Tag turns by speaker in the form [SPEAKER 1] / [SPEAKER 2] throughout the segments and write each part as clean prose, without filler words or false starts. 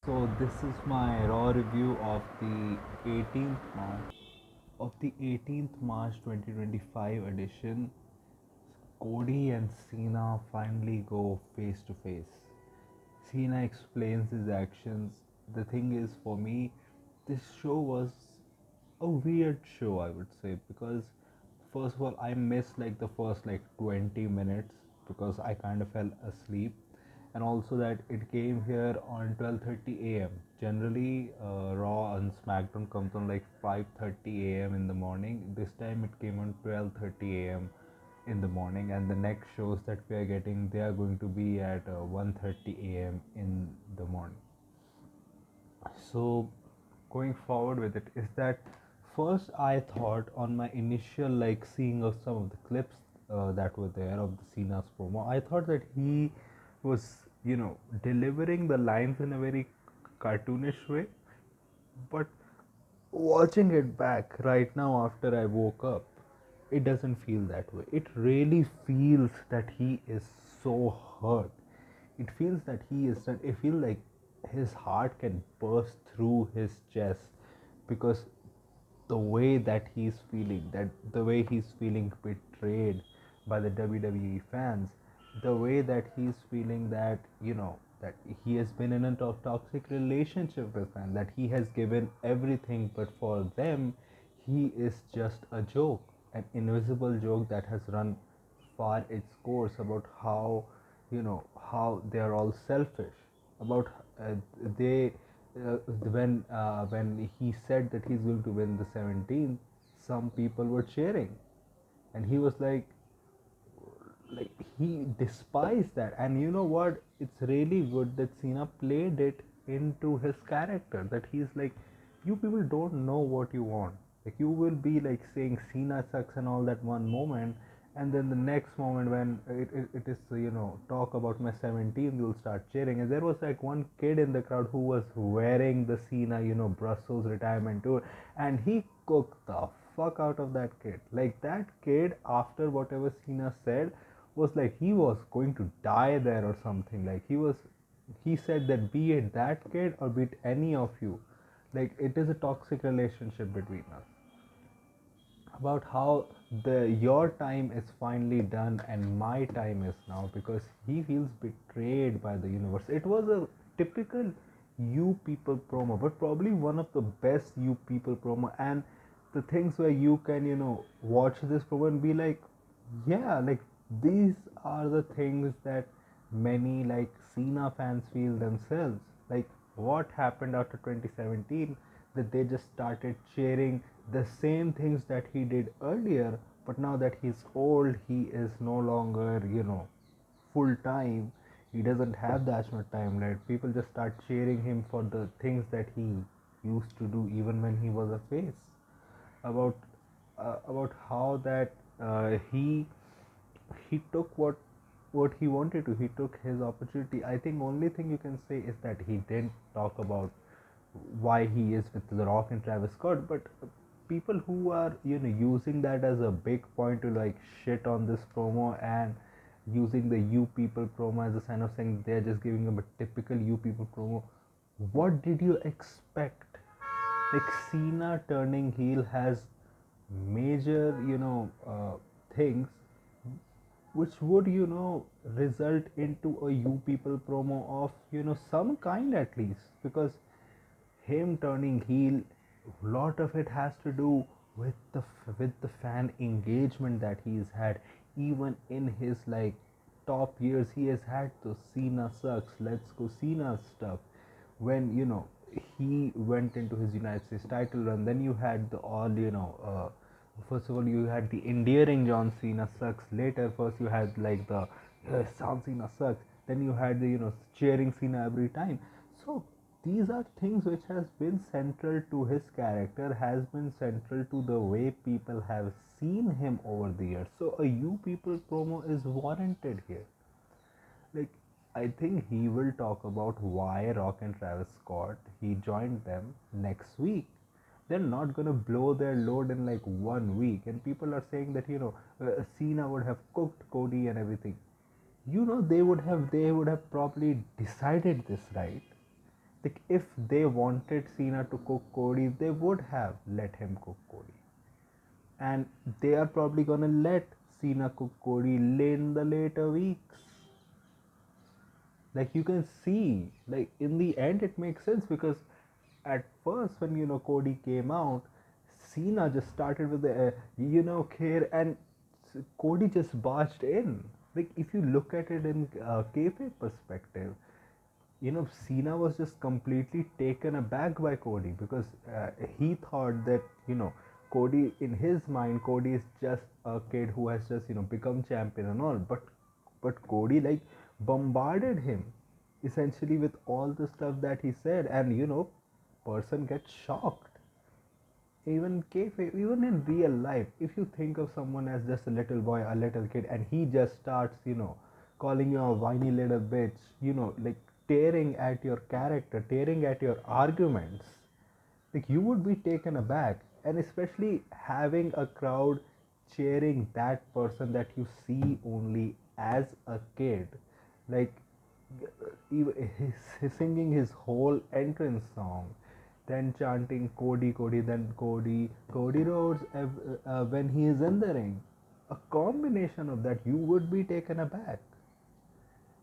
[SPEAKER 1] So this is my raw review of the 18th March 2025 edition. Cody and Cena finally go face to face. Cena explains his actions. The thing is, for me, this show was a weird show, I would say, because first of all, I missed like the first like 20 minutes because I kind of fell asleep, and also that it came here on 12:30 a.m. Generally, Raw and SmackDown comes on like 5:30 a.m. in the morning. This time it came on 12:30 a.m. in the morning, and the next shows that we are getting, they are going to be at 1:30 a.m. in the morning. So going forward with it is that first I thought on my initial like seeing of some of the clips that were there of the Cena's promo, I thought that he was delivering the lines in a very cartoonish way, but watching it back right now after I woke up, it doesn't feel that way. It really feels that he is so hurt. It feels that he is. It feels like his heart can burst through his chest because the way that he's feeling, that the way he's feeling betrayed by the WWE fans, the way that he's feeling that that he has been in a toxic relationship with them, that he has given everything, but for them, he is just a joke, an invisible joke that has run far its course about how how they are all selfish about uh, they when he said that he's going to win the 17th, some people were cheering, and he was like he despised that. And you know what, it's really good that Cena played it into his character, that he's like, you people don't know what you want. Like, you will be like saying Cena sucks and all that one moment, and then the next moment when it is talk about my 17, you'll start cheering. And there was like one kid in the crowd who was wearing the Cena Brussels retirement tour, and he cooked the fuck out of that kid. Like, that kid, after whatever Cena said, was like he was going to die there or something. Like, he said that be it that kid or be it any of you, like, it is a toxic relationship between us, about how the your time is finally done and my time is now, because he feels betrayed by the universe. It was a typical you people promo, but probably one of the best you people promo. And the things where you can watch this promo and be like, yeah, like, these are the things that many like Cena fans feel themselves. Like, what happened after 2017, that they just started cheering the same things that he did earlier, but now that he's old, he is no longer, full time. He doesn't have that much time left. People just start cheering him for the things that he used to do even when he was a face. About how that he took what he wanted to. He took his opportunity. I think only thing you can say is that he didn't talk about why he is with The Rock and Travis Scott, but people who are using that as a big point to like shit on this promo, and using the you people promo as a sign of saying they're just giving him a typical you people promo. What did you expect? Like, Cena turning heel has major things which would result into a you people promo of some kind, at least, because him turning heel, lot of it has to do with the fan engagement that he's had. Even in his like top years, he has had the Cena sucks, let's go Cena stuff. When he went into his United States title run, then you had the all first of all, you had the endearing John Cena sucks. Later, first you had like the John Cena sucks. Then you had the cheering Cena every time. So these are things which has been central to his character, has been central to the way people have seen him over the years. So a you people promo is warranted here. Like, I think he will talk about why Rock and Travis Scott, he joined them next week. They're not gonna blow their load in like 1 week, and people are saying that Cena would have cooked Cody and everything. They would have probably decided this, right? Like if they wanted Cena to cook Cody, they would have let him cook Cody, and they are probably gonna let Cena cook Cody in the later weeks. Like you can see, like in the end, it makes sense because at first when Cody came out, Cena just started with the care, and Cody just barged in. Like if you look at it in kayfabe perspective, Cena was just completely taken aback by Cody because he thought that Cody, in his mind, Cody is just a kid who has just become champion and all, but Cody like bombarded him essentially with all the stuff that he said, and person gets shocked. Even even in real life, if you think of someone as just a little boy, a little kid, and he just starts, calling you a whiny little bitch, like tearing at your character, tearing at your arguments, like you would be taken aback. And especially having a crowd cheering that person that you see only as a kid, like he's singing his whole entrance song, then chanting Cody, Cody, then Cody, Cody Rhodes when he is in the ring. A combination of that, you would be taken aback.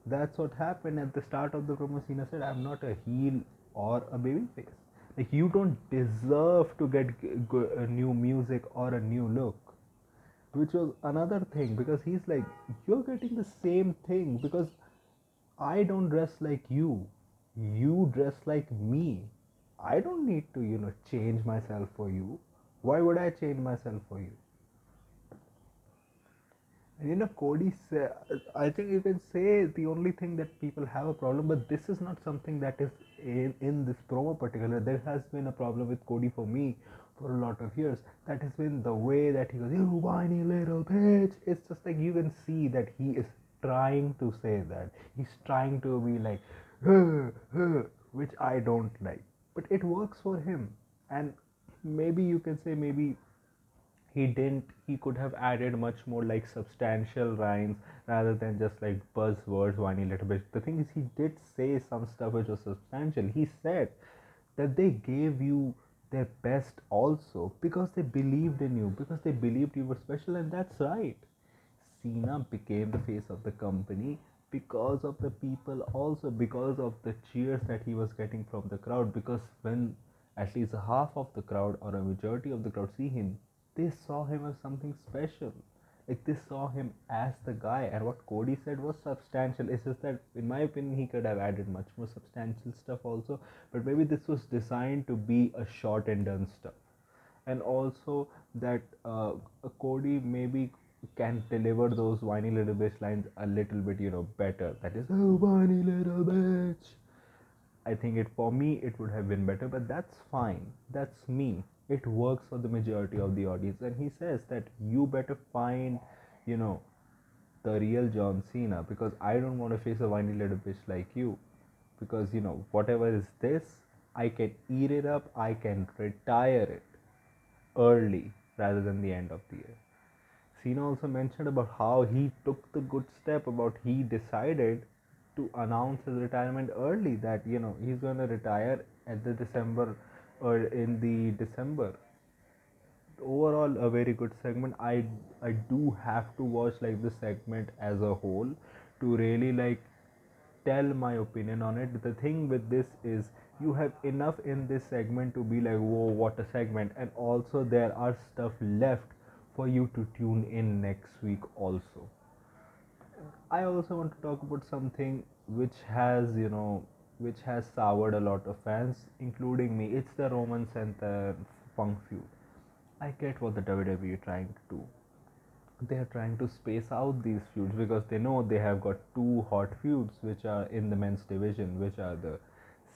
[SPEAKER 1] That's what happened at the start of the promo. Cena said, "I'm not a heel or a babyface. Like you don't deserve to get new music or a new look." Which was another thing because he's like, "You're getting the same thing because I don't dress like you. You dress like me. I don't need to, change myself for you. Why would I change myself for you?" And Cody said, I think you can say the only thing that people have a problem, but this is not something that is in this promo particular. There has been a problem with Cody for me for a lot of years. That has been the way that he goes, "You whiny little bitch." It's just like you can see that he is trying to say that. He's trying to be like, "Huh, huh," which I don't like. But it works for him. And maybe you can say maybe he could have added much more like substantial rhymes rather than just like buzzwords whiny little bit. The thing is, he did say some stuff which was substantial. He said that they gave you their best also because they believed in you, because they believed you were special, and that's right. Cena became the face of the company because of the people, also because of the cheers that he was getting from the crowd. Because when at least half of the crowd or a majority of the crowd see him, they saw him as something special. Like they saw him as the guy, and what Cody said was substantial. It's just that, in my opinion, he could have added much more substantial stuff also. But maybe this was designed to be a short and done stuff, and also that Cody maybe can deliver those whiny little bitch lines a little bit, better. That is, "Oh, whiny little bitch." I think it for me it would have been better, but that's fine. That's me. It works for the majority of the audience, and he says that you better find, you know, the real John Cena because I don't want to face a whiny little bitch like you. Because whatever is this, I can eat it up. I can retire it early rather than the end of the year. Cena also mentioned about how he took the good step about he decided to announce his retirement early, that he's going to retire at the December or in the December. Overall a very good segment. I do have to watch like this segment as a whole to really like tell my opinion on it. The thing with this is you have enough in this segment to be like, whoa, what a segment, and also there are stuff left for you to tune in next week also. I also want to talk about something which has soured a lot of fans, including me. It's the Romans and the Punk feud. I get what the WWE are trying to do. They are trying to space out these feuds because they know they have got two hot feuds which are in the men's division, which are the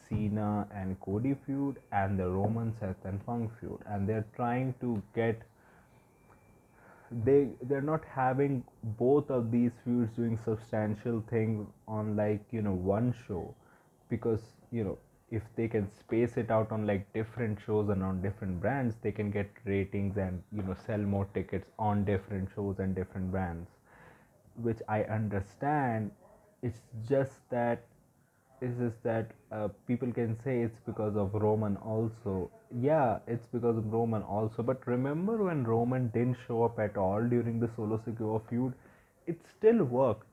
[SPEAKER 1] Cena and Cody feud and the Roman Seth and Punk feud, and they're trying to get they're not having both of these feuds doing substantial things on like one show, because if they can space it out on like different shows and on different brands, they can get ratings and sell more tickets on different shows and different brands, which I understand. It's just that is that people can say it's because of Roman also. Yeah, it's because of Roman also. But remember when Roman didn't show up at all during the Solo Sikoa feud, it still worked.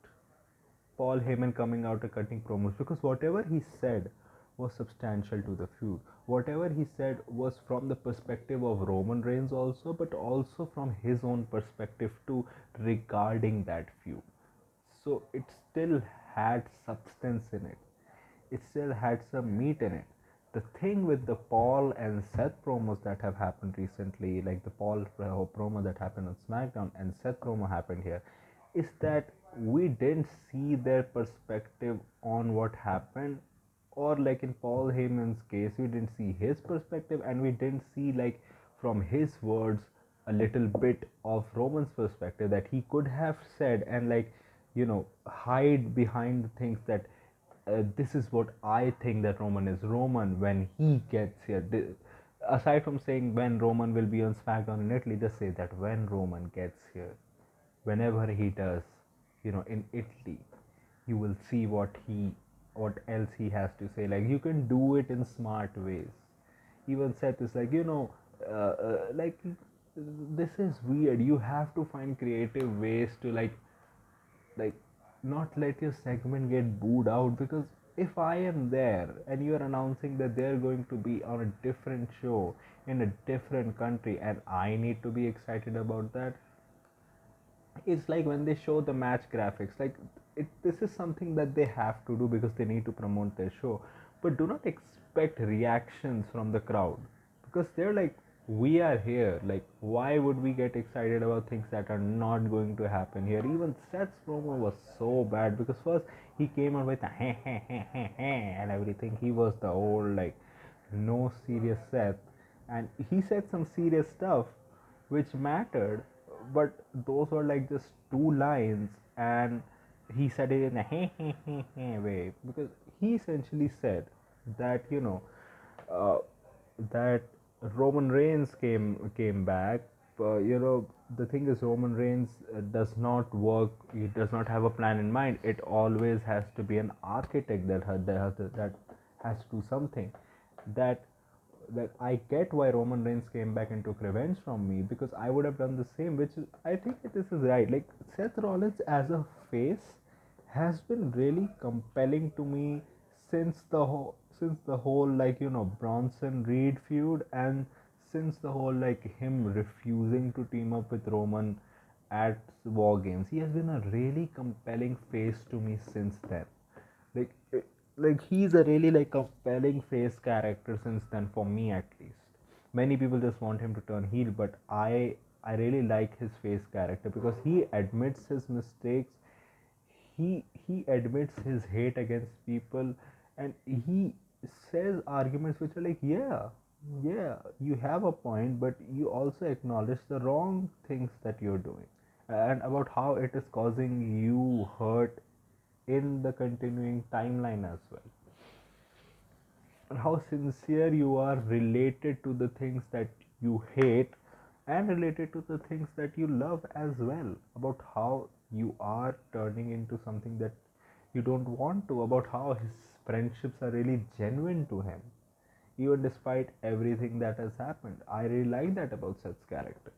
[SPEAKER 1] Paul Heyman coming out and cutting promos because whatever he said was substantial to the feud. Whatever he said was from the perspective of Roman Reigns also, but also from his own perspective too regarding that feud. So it still had substance in it. It still had some meat in it. The thing with the Paul and Seth promos that have happened recently, like the Paul promo that happened on SmackDown and Seth promo happened here, is that we didn't see their perspective on what happened, or like in Paul Heyman's case, we didn't see his perspective, and we didn't see like from his words a little bit of Roman's perspective that he could have said and like hide behind the things that this is what I think that Roman is. Roman, when he gets here, aside from saying when Roman will be on SmackDown in Italy, just say that when Roman gets here, whenever he does, in Italy, you will see what else he has to say. Like you can do it in smart ways. Even Seth is like, like this is weird. You have to find creative ways to like not let your segment get booed out because if I am there and you are announcing that they're going to be on a different show in a different country and I need to be excited about that, it's like when they show the match graphics, like this is something that they have to do because they need to promote their show, but do not expect reactions from the crowd because they're like, we are here, like why would we get excited about things that are not going to happen here? Even Seth's promo was so bad because first he came out with a heh heh heh heh heh and everything. He was the old like no serious Seth, and he said some serious stuff which mattered, but those were like just two lines, and he said it in a hey hey hey hey way because he essentially said that uh, that Roman Reigns came back. The thing is, Roman Reigns does not work. He does not have a plan in mind. It always has to be an architect that has to do something. That that I get why Roman Reigns came back and took revenge from me because I would have done the same. Which is, I think that this is right. Like Seth Rollins as a face has been really compelling to me since the whole like Bronson Reed feud and since the whole like him refusing to team up with Roman at War Games. He has been a really compelling face to me since then. Like like he's a really like compelling face character since then for me at least. Many people just want him to turn heel, but I really like his face character because he admits his mistakes. He admits his hate against people, and he says arguments which are like, yeah, you have a point, but you also acknowledge the wrong things that you're doing and about how it is causing you hurt in the continuing timeline as well, and how sincere you are related to the things that you hate and related to the things that you love as well, about how you are turning into something that you don't want to, about how his friendships are really genuine to him even despite everything that has happened. I really like that about Seth's character.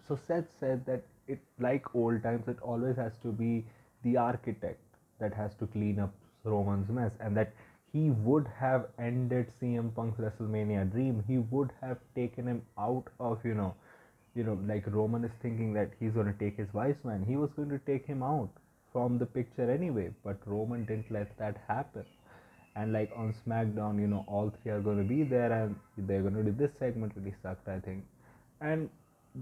[SPEAKER 1] So Seth said that it, like old times, it always has to be the architect that has to clean up Roman's mess, and that he would have ended CM Punk's WrestleMania dream. He would have taken him out of like Roman is thinking that he's going to take his wise man. He was going to take him out from the picture anyway, but Roman didn't let that happen. And like on SmackDown, all three are going to be there and they're going to do this segment. Really sucked, I think. And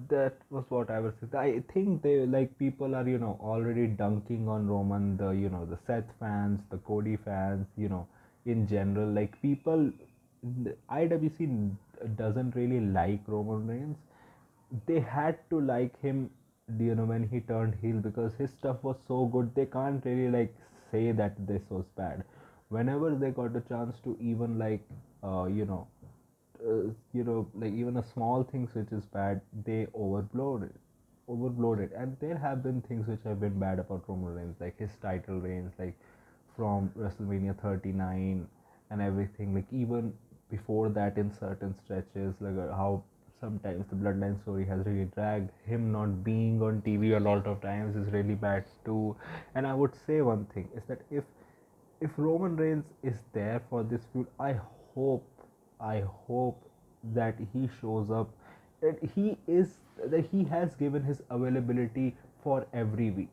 [SPEAKER 1] that was what I was saying. I think they like people are already dunking on Roman, the Seth fans, the Cody fans, in general, like people, the IWC doesn't really like Roman Reigns. They had to like him, when he turned heel because his stuff was so good. They can't really like say that this was bad. Whenever they got a chance to even like, uh, you know, like even a small things which is bad, they overblowed it. And there have been things which have been bad about Roman Reigns, like his title reigns, like from WrestleMania 39 and everything. Like even before that, in certain stretches, like how sometimes the Bloodline story has really dragged. Him not being on TV a lot of times is really bad too. And I would say one thing is that if Roman Reigns is there for this feud, hope, I hope that he shows up, that he has given his availability for every week.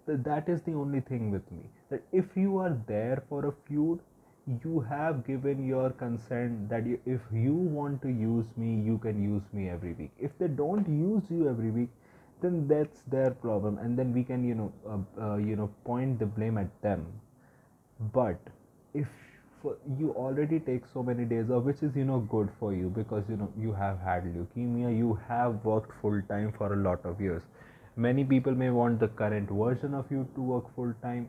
[SPEAKER 1] That is the only thing with me. That if you are there for a feud, you have given your consent that if you want to use me, you can use me every week. If they don't use you every week, then that's their problem, and then we can point the blame at them. But if you already take so many days off, which is good for you, because you have had leukemia, you have worked full time for a lot of years. Many people may want the current version of you to work full time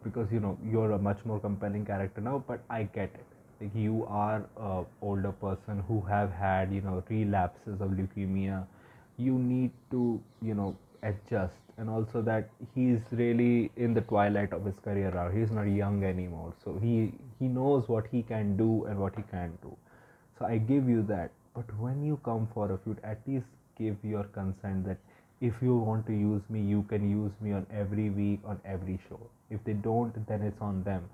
[SPEAKER 1] because you're a much more compelling character now, but I get it. Like, you are a older person who have had relapses of leukemia. You need to adjust, and also that he's really in the twilight of his career now. He's not young anymore, so he knows what he can do and what he can't do. So I give you that. But when you come for a feud, at least give your consent that if you want to use me, you can use me on every week, on every show. If they don't, then it's on them.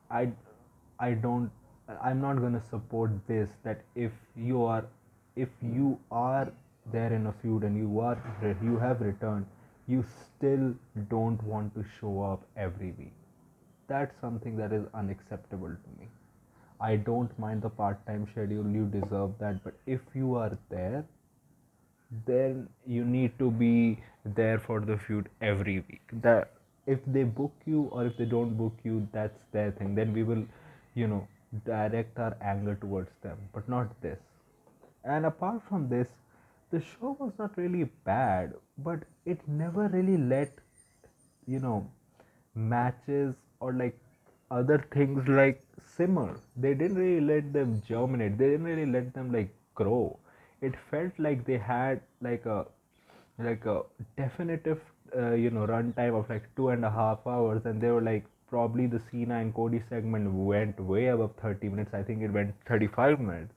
[SPEAKER 1] I I don't I'm not gonna support this, that if you are there in a feud and you have returned, you still don't want to show up every week. That's something that is unacceptable to me. I don't mind the part-time schedule, you deserve that, but if you are there, then you need to be there for the feud every week. That if they book you or if they don't book you, that's their thing. Then we will, you know, direct our anger towards them, but not this. And apart from this, the show was not really bad, but it never really let, you know, matches or like other things like simmer. They didn't really let them germinate. They didn't really let them like grow. It felt like they had like a definitive runtime of like 2.5 hours, and they were like probably the Cena and Cody segment went way above 30 minutes. I think it went 35 minutes.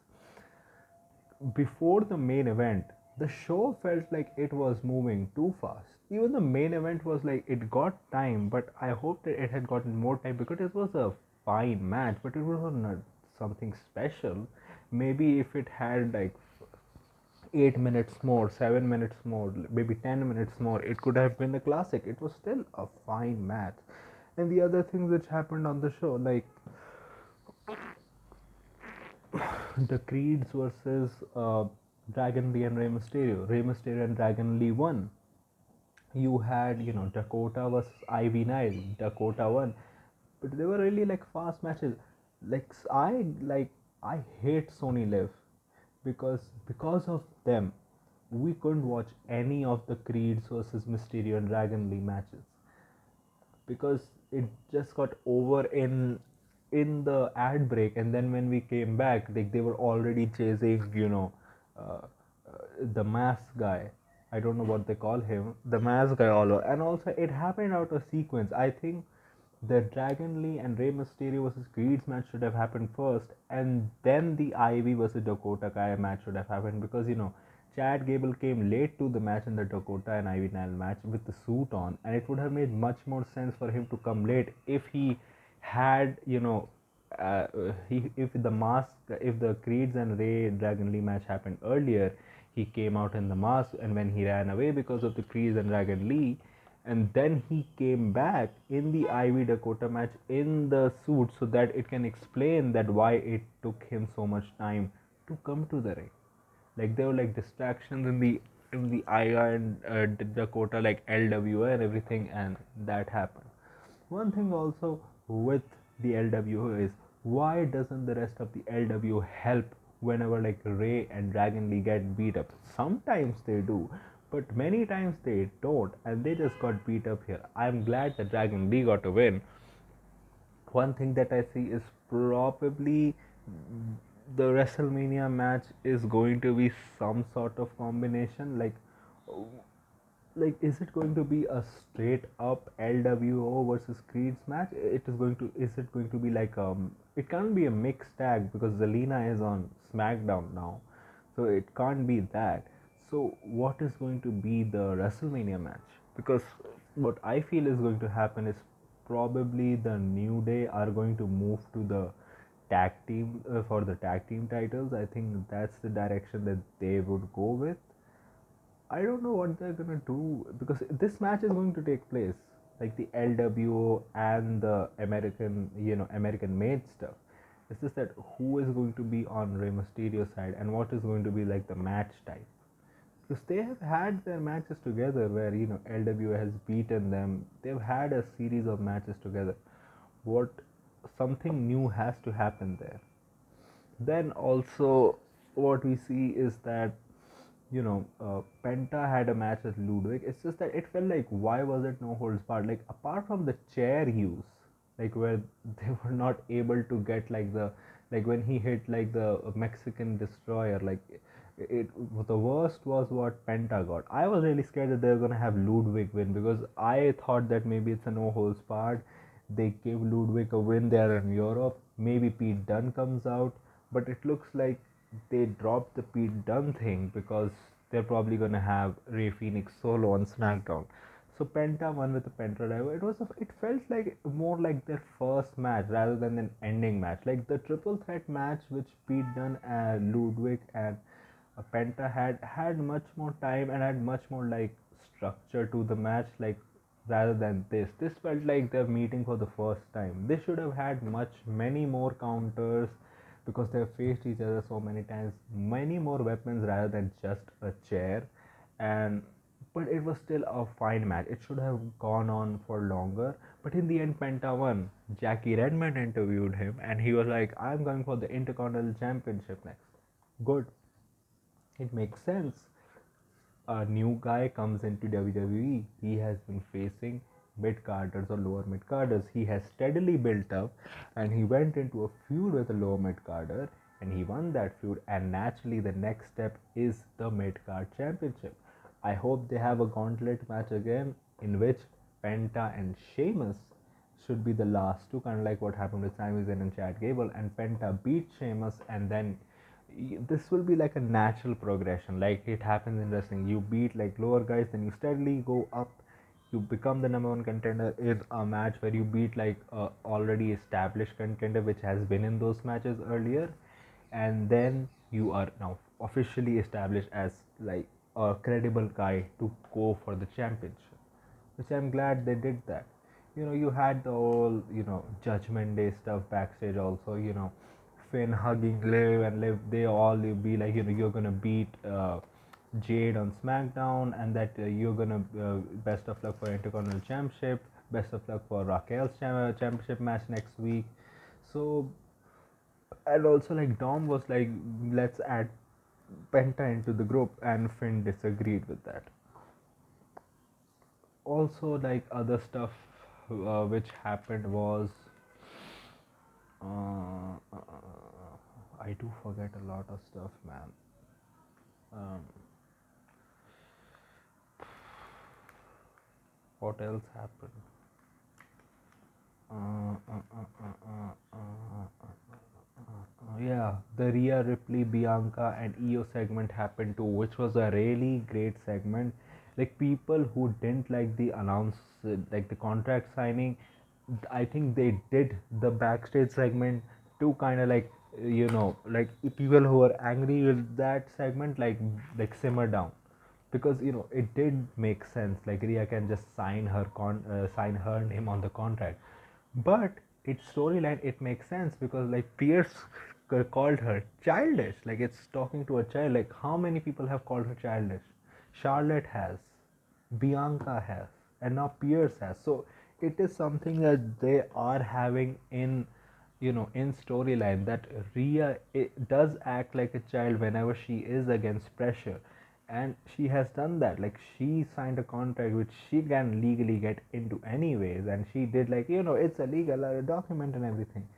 [SPEAKER 1] Before the main event, the show felt like it was moving too fast. Even the main event was like it got time, but I hope that it had gotten more time because it was a fine match, but it was not something special. Maybe if it had like 8 minutes more, 7 minutes more, maybe 10 minutes more, it could have been a classic. It was still a fine match. And the other things which happened on the show, like the Creeds versus Dragon Lee and Rey Mysterio. Rey Mysterio and Dragon Lee won. You had, Dakota versus Ivy Nile. Dakota won. But they were really like fast matches. I hate Sony Live because of them we couldn't watch any of the Creeds versus Mysterio and Dragon Lee matches because it just got over in the ad break, and then when we came back, like they were already chasing uh, the mask guy. I don't know what they call him, the mask guy, all over. And also it happened out of sequence. I think the Dragon Lee and Rey Mysterio versus Creed's match should have happened first, and then the Ivy versus Dakota Kai match should have happened because Chad Gable came late to the match in the Dakota and Ivy Nile match with the suit on, and it would have made much more sense for him to come late if he had if the mask, if the Creeds and Ray Dragon Lee match happened earlier, he came out in the mask, and when he ran away because of the Creeds and Dragon Lee, and then he came back in the Ivy Dakota match in the suit, so that it can explain that why it took him so much time to come to the ring. Like there were like distractions in the Aya and Dakota, like LWA and everything, and that happened. One thing also with the LWO is, why doesn't the rest of the LWO help whenever like Ray and Dragon Lee get beat up? Sometimes they do, but many times they don't, and they just got beat up here. I'm glad that Dragon Lee got a win. One thing that I see is probably the WrestleMania match is going to be some sort of combination. Like like, is it going to be a straight up LWO versus Creed's match? Is it going to be like it can't be a mixed tag because Zelina is on SmackDown now, so it can't be that. So what is going to be the WrestleMania match? Because what I feel is going to happen is probably the New Day are going to move to the tag team for the tag team titles. I think that's the direction that they would go with. I don't know what they're gonna do because this match is going to take place like the LWO and the American made stuff. It's just that who is going to be on Rey Mysterio's side and what is going to be like the match type. Because they have had their matches together where LWO has beaten them. They've had a series of matches together. What Something new has to happen there. Then also, what we see is that Penta had a match with Ludwig. It's just that it felt like why was it no holds barred? Like apart from the chair use, like where they were not able to get like when he hit like the Mexican destroyer, like it the worst was what Penta got. I was really scared that they were gonna have Ludwig win because I thought that maybe it's a no holds barred. They gave Ludwig a win there in Europe. Maybe Pete Dunne comes out, but it looks like they dropped the Pete Dunne thing because they're probably gonna have Ray Phoenix solo on SmackDown. So Penta won with the Penta Driver. It felt like more like their first match rather than an ending match. Like the triple threat match which Pete Dunne and Ludwig and Penta had much more time and had much more like structure to the match. Like rather than this felt like they're meeting for the first time. They should have had many more counters because they've faced each other so many times, many more weapons rather than just a chair. And but it was still a fine match. It should have gone on for longer. But in the end, Penta won. Jackie Redmond interviewed him and he was like, I'm going for the Intercontinental Championship next. Good. It makes sense. A new guy comes into WWE. He has been facing mid carders or lower mid carders. He has steadily built up and he went into a feud with a lower mid carder and he won that feud. And naturally, the next step is the mid card championship. I hope they have a gauntlet match again in which Penta and Sheamus should be the last two, kind of like what happened with Sami Zayn and Chad Gable. And Penta beat Sheamus, and then this will be like a natural progression, like it happens in wrestling. You beat like lower guys, then you steadily go up. You become the number one contender in a match where you beat like a already established contender, which has been in those matches earlier, and then you are now officially established as like a credible guy to go for the championship, which I'm glad they did that. You had the whole, Judgment Day stuff backstage also, Finn hugging Liv and Liv, they all be like, you're gonna beat Jade on SmackDown and that you're gonna, best of luck for Intercontinental Championship, best of luck for Raquel's championship match next week. So, and also like Dom was like, let's add Penta into the group, and Finn disagreed with that. Also like other stuff which happened was I do forget a lot of stuff, man. um, what else happened? Yeah, the Rhea Ripley, Bianca, and Io segment happened too, which was a really great segment. Like people who didn't like the like the contract signing, I think they did the backstage segment to kind of like like people who were angry with that segment, like simmer down, because it did make sense. Like Rhea can just sign her name on the contract, but its storyline, it makes sense because like Pierce called her childish. Like it's talking to a child. Like how many people have called her childish? Charlotte has, Bianca has, and now Pierce has. So it is something that they are having in in storyline, that Rhea does act like a child whenever she is against pressure, and she has done that. Like she signed a contract which she can legally get into anyways, and she did, like it's a legal document and everything.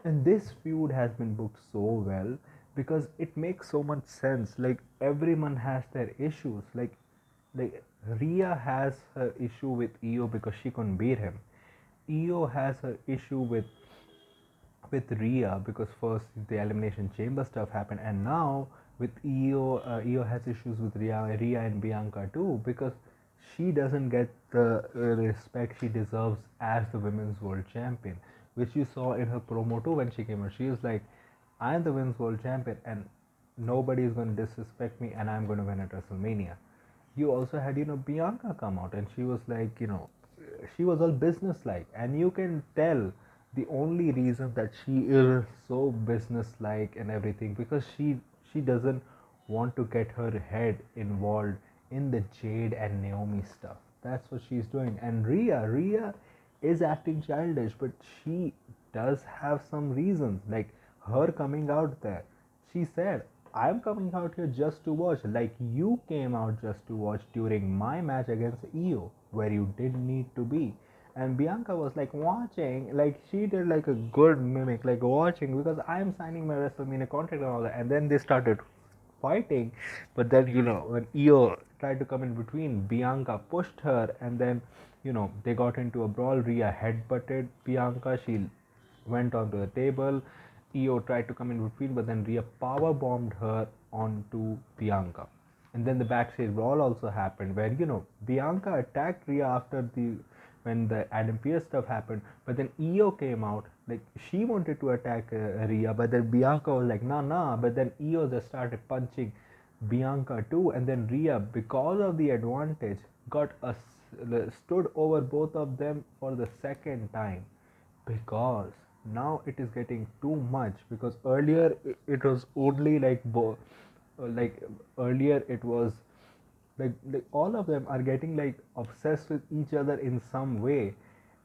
[SPEAKER 1] And this feud has been booked so well because it makes so much sense. Like everyone has their issues. Like like Rhea has her issue with Io because she couldn't beat him. Io has her issue with Rhea because first the elimination chamber stuff happened, and now with Io has issues with Rhea and Bianca too because she doesn't get the respect she deserves as the women's world champion, which you saw in her promo too when she came out. She was like, "I'm the women's world champion, and nobody is going to disrespect me, and I'm going to win at WrestleMania." You also had Bianca come out, and she was like, she was all business like, and you can tell the only reason that she is so business like and everything because she doesn't want to get her head involved in the Jade and Naomi stuff. That's what she's doing. And Rhea is acting childish, but she does have some reasons, like her coming out there. She said, "I'm coming out here just to watch, like you came out just to watch during my match against Io, where you didn't need to be." And Bianca was like watching, like she did like a good mimic, like watching because I'm signing my WrestleMania contract and all that. And then they started fighting, but then when Io tried to come in between, Bianca pushed her, and then they got into a brawl. Rhea headbutted Bianca. She went onto the table. Io tried to come in between, but then Rhea power bombed her onto Bianca. And then the backstage brawl also happened, where Bianca attacked Rhea after the when the Adam Pearce stuff happened, but then Io came out, like she wanted to attack Rhea, but then Bianca was like, nah, nah. But then Io just started punching Bianca too, and then Rhea, because of the advantage, got stood over both of them for the second time because now it is getting too much because earlier it was only like earlier it was like all of them are getting like obsessed with each other in some way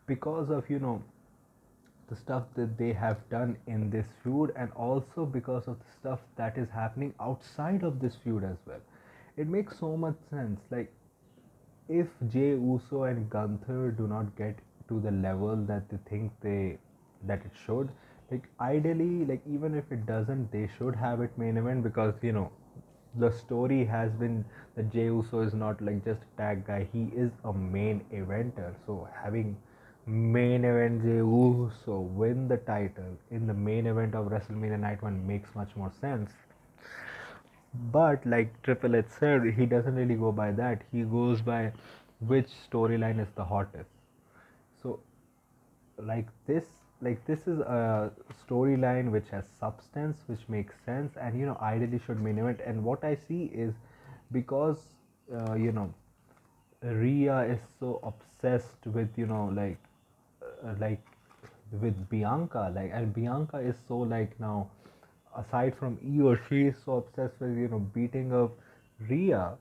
[SPEAKER 1] because of the stuff that they have done in this feud and also because of the stuff that is happening outside of this feud as well. It makes so much sense. Like if Jay Uso and Gunther do not get to the level that they think that it should, like ideally, like even if it doesn't, they should have it main event because the story has been that Jay Uso is not like just a tag guy; he is a main eventer. So having main event Jay Uso win the title in the main event of WrestleMania Night One makes much more sense. But like Triple H said, he doesn't really go by that. He goes by which storyline is the hottest. So like this this is a storyline which has substance, which makes sense, and ideally should main event. And what I see is because Rhea is so obsessed with like with Bianca, like, and Bianca is so like now, aside from Io, she is so obsessed with beating up Rhea.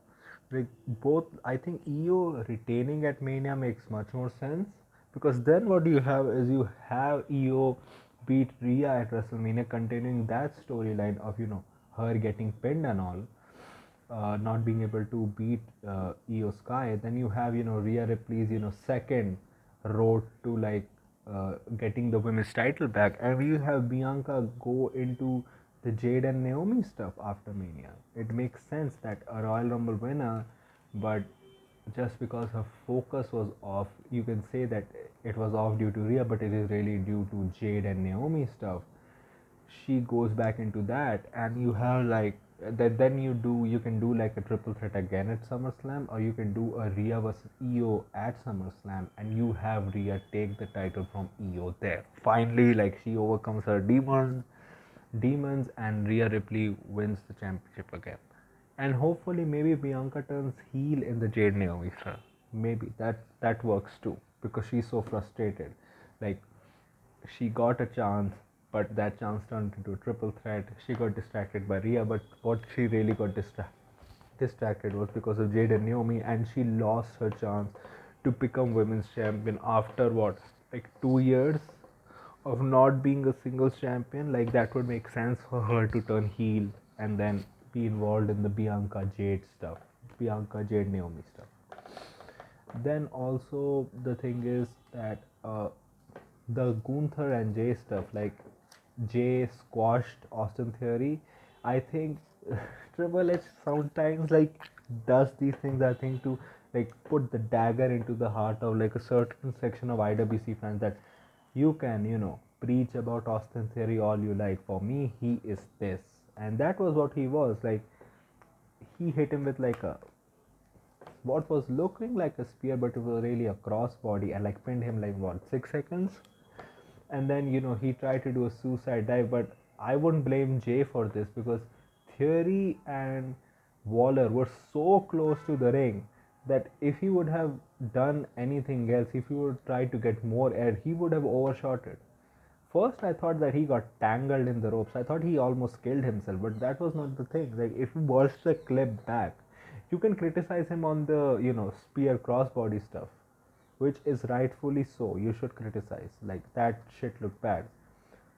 [SPEAKER 1] Like both, I think Io retaining at Mania makes much more sense because then what you have is you have Io beat Rhea at WrestleMania, continuing that storyline of her getting pinned and all, not being able to beat Io Sky. Then you have Rhea Ripley's second road to like getting the women's title back, and you have Bianca go into the Jade and Naomi stuff after Mania. It makes sense that a Royal Rumble winner, but just because her focus was off, you can say that it was off due to Rhea, but it is really due to Jade and Naomi stuff. She goes back into that, and you have like that. Then you can do like a triple threat again at SummerSlam, or you can do a Rhea versus Io at SummerSlam, and you have Rhea take the title from Io there. Finally, like she overcomes her demons, and Rhea Ripley wins the championship again. And hopefully, maybe Bianca turns heel in the Jade Naomi style. Maybe that works too because she's so frustrated. Like she got a chance, but that chance turned into a triple threat. She got distracted by Rhea, but what she really got distracted was because of Jade and Naomi, and she lost her chance to become women's champion after what, like 2 years of not being a singles champion. Like that would make sense for her to turn heel and then be involved in the Bianca Jade stuff, Bianca Jade Naomi stuff. Then also the thing is that the Gunther and Jay stuff, like Jay squashed Austin Theory. I think Triple H sometimes like does these things, I think, to like put the dagger into the heart of like a certain section of IWC fans, that you can, preach about Austin Theory all you like. For me, he is this. And that was what he was. Like, he hit him with like a, what was looking like a spear, but it was really a crossbody, and like pinned him like what, 6 seconds. And then he tried to do a suicide dive, but I wouldn't blame Jay for this, because Theory and Waller were so close to the ring that if he would have done anything else, if he would try to get more air, he would have overshot it. First, I thought that he got tangled in the ropes. I thought he almost killed himself, but that was not the thing. Like, if you watch the clip back, you can criticize him on the, spear crossbody stuff, which is rightfully so. You should criticize. Like, that shit looked bad.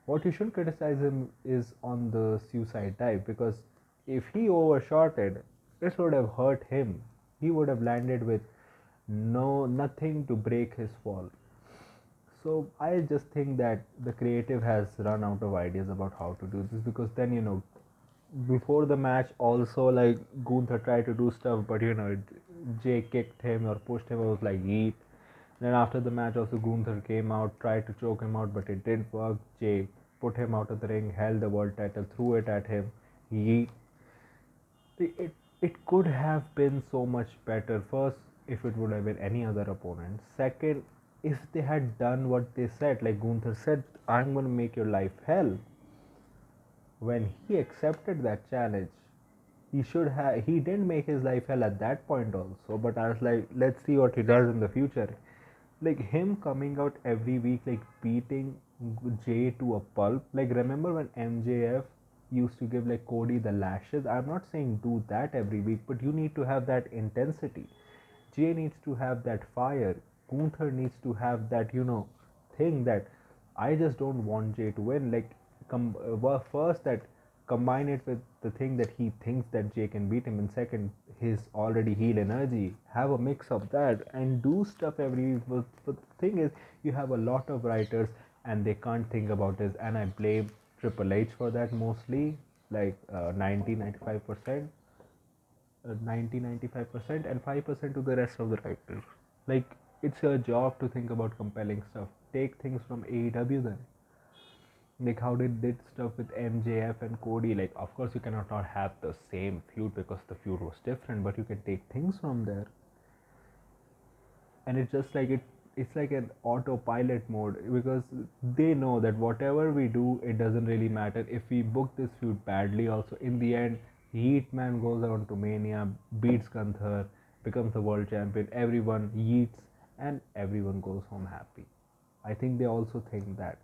[SPEAKER 1] What you should criticize him is on the suicide dive, because if he overshot it, this would have hurt him. He would have landed with nothing to break his fall. So I just think that the creative has run out of ideas about how to do this, because then before the match also, like, Gunther tried to do stuff, but Jay kicked him or pushed him. I was like, yeet. Then after the match also, Gunther came out, tried to choke him out, but it didn't work. Jay put him out of the ring, held the world title, threw it at him. Yeet. It could have been so much better. First, if it would have been any other opponent. Second, if they had done what they said, like Gunther said, I'm going to make your life hell. When he accepted that challenge, he didn't make his life hell at that point also, but I was like, let's see what he does in the future. Like, him coming out every week, like beating Jay to a pulp. Like, remember when MJF used to give like Cody the lashes? I'm not saying do that every week, but you need to have that intensity. Jay needs to have that fire. Gunther needs to have that, thing that I just don't want Jay to win. Like, first, that combine it with the thing that he thinks that Jay can beat him, and second, his already heel energy. Have a mix of that and do stuff every week. But the thing is, you have a lot of writers and they can't think about this, and I blame Triple H for that mostly, like 90-95%. 90-95%, and 5% to the rest of the writers. Like, it's your job to think about compelling stuff. Take things from AEW then. Like, how did stuff with MJF and Cody? Like, of course you cannot not have the same feud because the feud was different, but you can take things from there. And it's just like it's like an autopilot mode, because they know that whatever we do, it doesn't really matter. If we book this feud badly also, in the end, Yeet Man goes on to Mania, beats Gunther, becomes the world champion, everyone yeets, and everyone goes home happy. I think they also think that.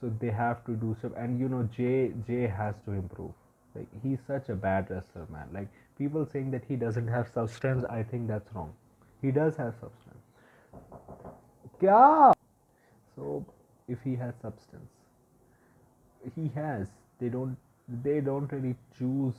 [SPEAKER 1] So they have to do stuff, and Jay has to improve. Like, he's such a bad wrestler, man. Like, people saying that he doesn't have substance, I think that's wrong. He does have substance. क्या? So if he has substance, he has. They don't. They don't really choose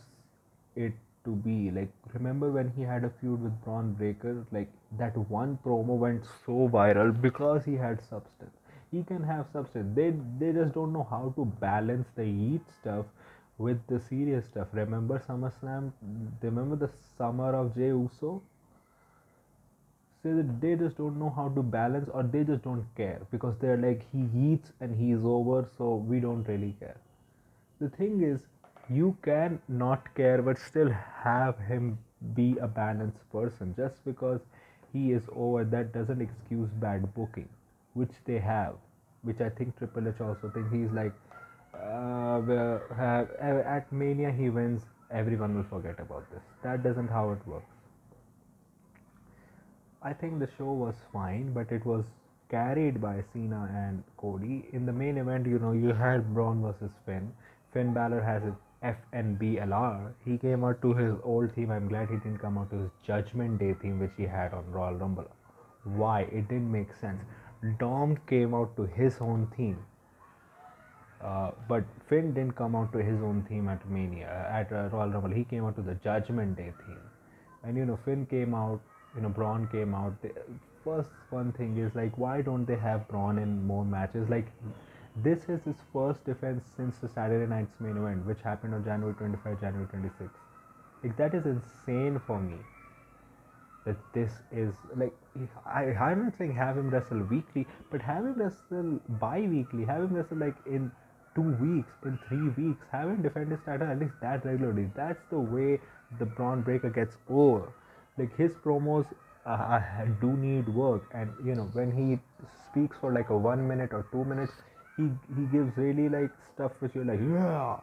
[SPEAKER 1] it to be like. Remember when he had a feud with Braun Breaker? Like, that one promo went so viral because he had substance. He can have substance. They just don't know how to balance the heat stuff with the serious stuff. Remember SummerSlam? Remember the summer of Jey Uso? Say that they just don't know how to balance, or they just don't care, because they're like, he eats and he's over, so we don't really care. The thing is, you can not care but still have him be a balanced person. Just because he is over, that doesn't excuse bad booking, which they have, which I think Triple H also thinks. He's like, at Mania he wins, everyone will forget about this. That doesn't how it works. I think the show was fine, but it was carried by Cena and Cody. In the main event, you had Braun versus Finn. Finn Balor has his FNBLR. He came out to his old theme. I'm glad he didn't come out to his Judgment Day theme, which he had on Royal Rumble. Why? It didn't make sense. Dom came out to his own theme. But Finn didn't come out to his own theme at Mania, at Royal Rumble. He came out to the Judgment Day theme, and Finn came out, Braun came out. First one thing is like, why don't they have Braun in more matches? Like, this is his first defense since the Saturday Night's main event, which happened on January 25, January 26. Like, that is insane for me. that this is like, I'm not saying have him wrestle weekly, but have him wrestle bi-weekly, have him wrestle like in 2 weeks, in 3 weeks, have him defend his title at least that regularly. That's the way the Braun Breaker gets over. Like his promos do need work, and when he speaks for like a 1 minute or 2 minutes, he gives really like stuff which you're like, yeah,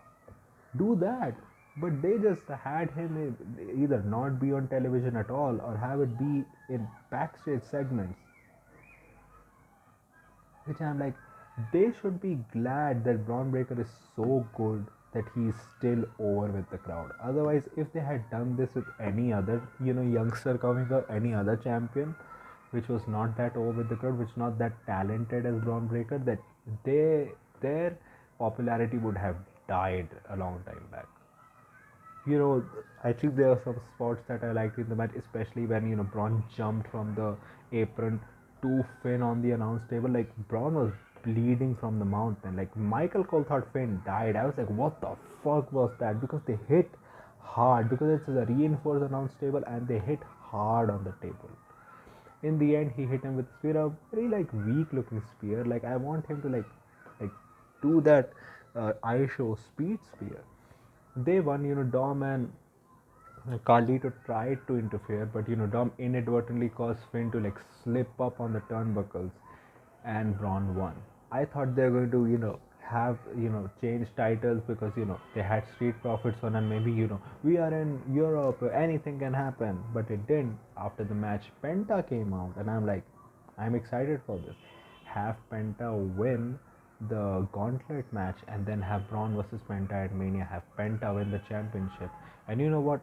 [SPEAKER 1] do that. But they just had him either not be on television at all or have it be in backstage segments, which I'm like, they should be glad that Braun Breaker is so good that he's still over with the crowd. Otherwise, if they had done this with any other, youngster coming up, any other champion, which was not that over with the crowd, which not that talented as Braun Breaker, that their popularity would have died a long time back. I think there are some spots that I liked in the match, especially when Braun jumped from the apron to Finn on the announce table. Like Braun was bleeding from the mountain. Like Michael Cole thought Finn died. I was like, what the fuck was that? Because they hit hard, because it's a reinforced announce table and they hit hard on the table. In the end, he hit him with spear, a very like weak looking spear. Like I want him to like do that ISHO speed spear. They won. Dom and Carlito tried to interfere, but Dom inadvertently caused Finn to like slip up on the turnbuckles, and Braun won. I thought they were going to have change titles because they had Street Profits on, and maybe we are in Europe, anything can happen, but it didn't. After the match, Penta came out, and I'm like, I'm excited for this. Have Penta win the gauntlet match, and then have Braun versus Penta at Mania. Have Penta win the championship. And you know what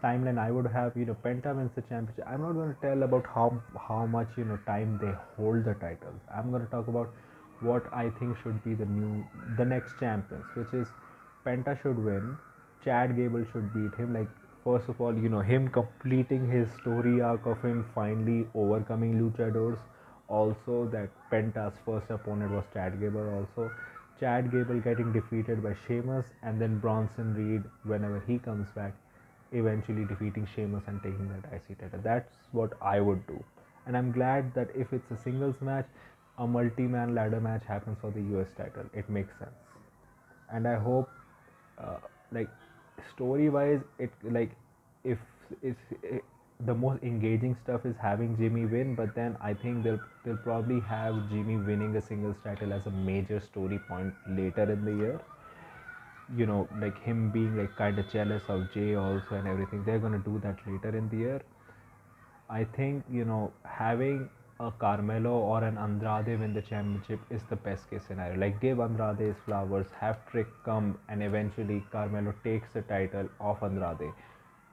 [SPEAKER 1] timeline I would have. Penta wins the championship. I'm not going to tell about how much time they hold the titles. I'm going to talk about what I think should be the next champions, which is Penta should win. Chad Gable should beat him. Like first of all, him completing his story arc of him finally overcoming luchadors. Also, that Penta's first opponent was Chad Gable. Also, Chad Gable getting defeated by Sheamus, and then Bronson Reed, whenever he comes back, eventually defeating Sheamus and taking that IC title. That's what I would do. And I'm glad that if it's a singles match, a multi-man ladder match happens for the US title. It makes sense. And I hope, uh, like, story-wise, it like if the most engaging stuff is having Jimmy win, but then I think they'll probably have Jimmy winning a singles title as a major story point later in the year. Like him being like kind of jealous of Jay also and everything. They're gonna do that later in the year. I think having a Carmelo or an Andrade win the championship is the best case scenario. Like give Andrade his flowers, have Trick come, and eventually Carmelo takes the title off Andrade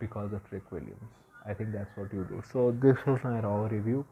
[SPEAKER 1] because of Trick Williams. I think that's what you do. So this was my raw review.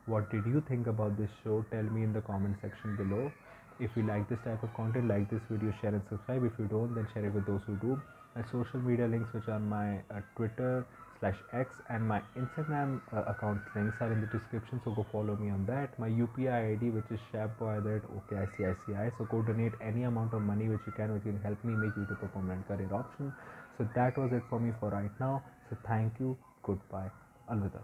[SPEAKER 1] What did you think about this show? Tell me in the comment section below. If you like this type of content, like this video, share and subscribe. If you don't, then share it with those who do. My social media links, which are my Twitter/X and my Instagram account links, are in the description. So go follow me on that. My UPI ID, which is shabboy@okicici. So go donate any amount of money which you can, which will help me make YouTube a permanent career option. So that was it for me for right now. So thank you. Goodbye. Alvida.